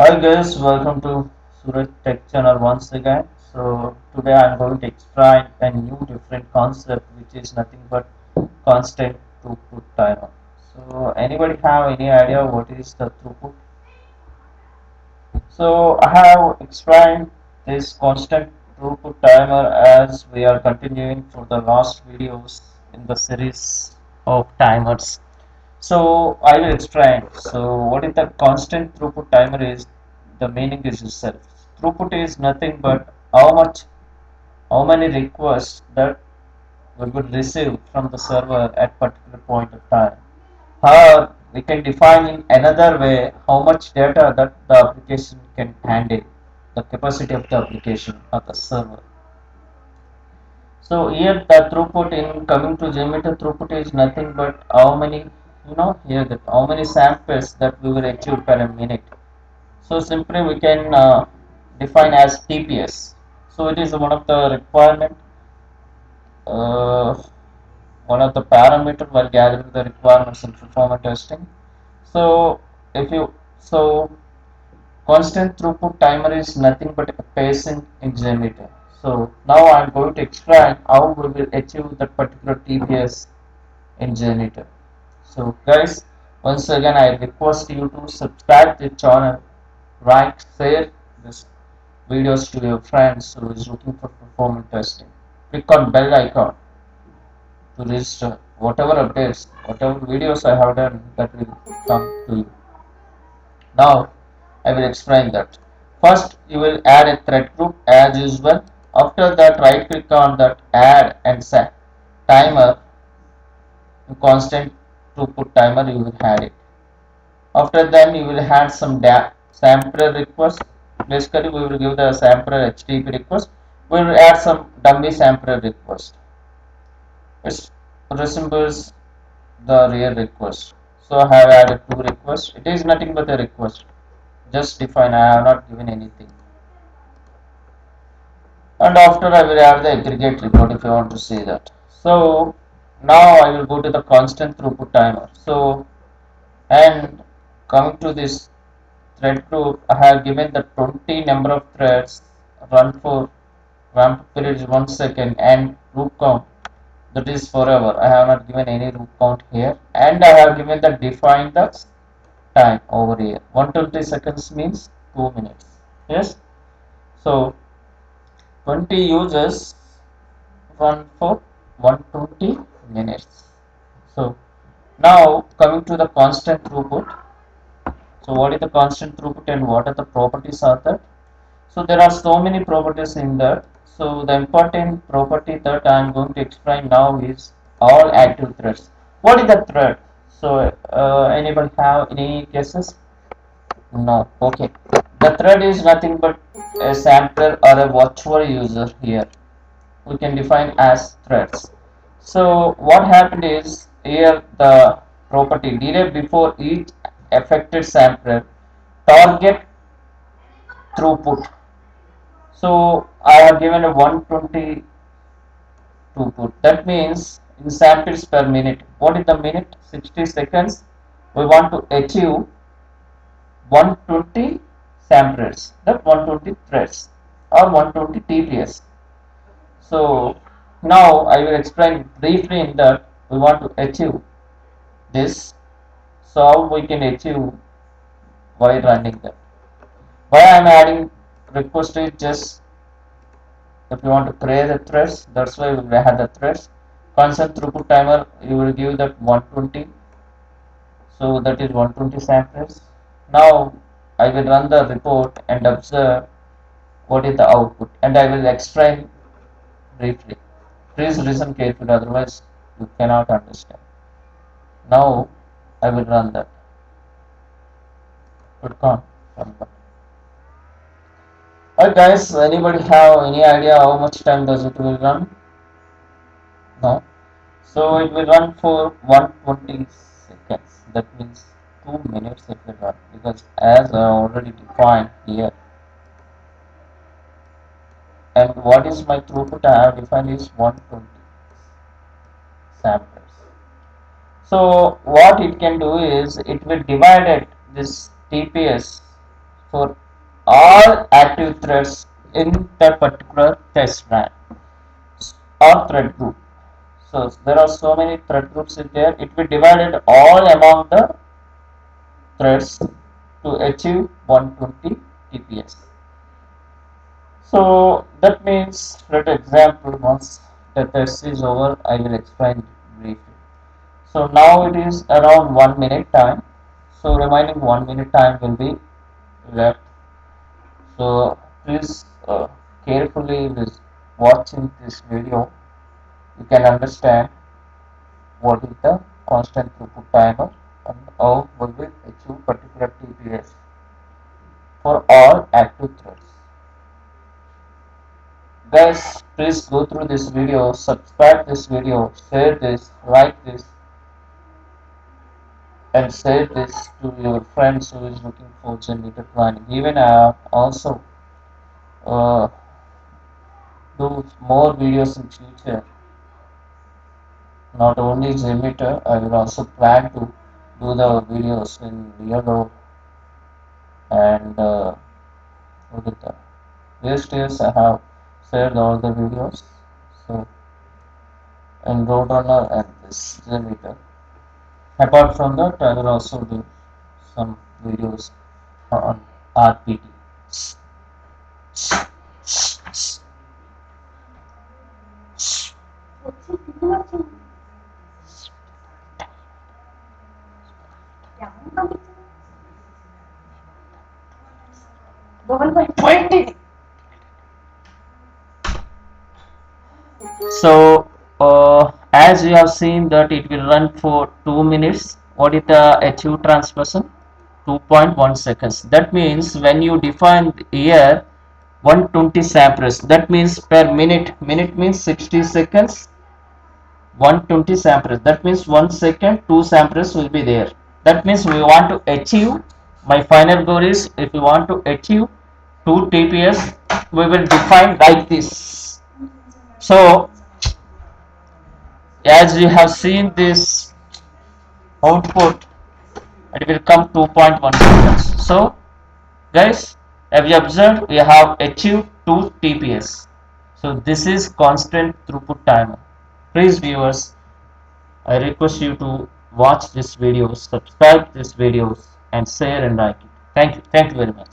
Hi guys, welcome to Surat Tech Channel once again. So today I'm going to explain a new different concept which is nothing but constant throughput timer. So anybody have any idea what is the throughput? So I have explained this constant throughput timer as we are continuing for the last videos in the series of timers. So I will explain. So what is the constant throughput timer is? The meaning is itself. Throughput is nothing but how many requests that we would receive from the server at particular point of time. However, we can define in another way how much data that the application can handle, the capacity of the application or the server. So here the throughput in coming to Jmeter throughput is nothing but how many here that how many samples that we will achieve per a minute. So simply we can define as TPS. So it is one of the requirement, uh, one of the parameter while gathering the requirements in performance testing. So if you so constant throughput timer is nothing but a pacing in Jmeter. So now I am going to explain how we will achieve that particular TPS in Jmeter. So guys, once again I request you to subscribe to the channel, like, share this videos to your friends who is looking for performance testing. Click on bell icon to register whatever updates, whatever videos I have done that will come to you. Now I will explain that. First you will add a thread group as usual. After that right click on that add and set timer constant throughput timer you will add it. After that you will add some sampler request. Basically we will give the sampler HTTP request. We will add some dummy sampler request. It resembles the real request. So I have added two requests. It is nothing but a request. Just define. I have not given anything. And after I will add the aggregate report if you want to see that. So now I will go to the constant throughput timer. So and coming to this thread group, I have given the 20 number of threads run for ramp period is 1 second and loop count that is forever. I have not given any loop count here and I have given the define the time over here. 120 seconds means 2 minutes. Yes. So 20 users run for 120 minutes. So now coming to the constant throughput. So what is the constant throughput and what are the properties of that? So there are so many properties in that. So the important property that I am going to explain now is all active threads. What is the thread? So anybody have any guesses? No. Okay. The thread is nothing but a sampler or a virtual user here. We can define as threads. So what happened is here the property delay before each affected sampler target throughput. So I have given a 120 throughput. That means in samples per minute. What is the minute? 60 seconds. We want to achieve 120 samples. That 120 threads or 120 TPS. So now I will explain briefly in that we want to achieve this. So how we can achieve by running that. Why I am adding request is just if you want to create the threads, that's why we will have the threads. Constant throughput timer, you will give that 120. So that is 120 samples. Now I will run the report and observe what is the output and I will explain briefly. Please listen carefully, otherwise you cannot understand. Now I will run that. Click on run button. Alright guys, anybody have any idea how much time does it will run? No. So it will run for 120 seconds. That means 2 minutes it will run because as I already defined here. And what is my throughput I have defined is 120 samples. So what it can do is it will divide it this TPS for all active threads in that particular test run or thread group. So there are so many thread groups in there. It will be divided all among the threads to achieve 120 TPS. So that means, let example, once the test is over, I will explain briefly. So now it is around 1 minute time. So remaining 1 minute time will be left. So please carefully watching this video, you can understand what is the constant throughput timer and how will we achieve particular TPS for all active threads. Guys, please go through this video, subscribe this video, share this, like this, and share this to your friends who is looking for Jmeter planning. Even I also uh, do more videos in future. Not only Jmeter, I will also plan to do the videos in Yellow and with the these days I have shared all the videos. So in Roadrunner and this Jmeter. Apart from that, I will also do some videos on RPT. So, as you have seen that it will run for 2 minutes. What is the achieved transmission? 2.1 seconds. That means when you define here 120 samples, that means per minute. Minute means 60 seconds. 120 samples. That means 1 second 2 samples will be there. That means we want to achieve. My final goal is if we want to achieve 2 TPS, we will define like this. So as we have seen this output, it will come 2.1 seconds. So guys, as you observed, we have achieved 2 TPS. So this is constant throughput timer. Please viewers, I request you to watch this video, subscribe this videos and share and like it. Thank you very much.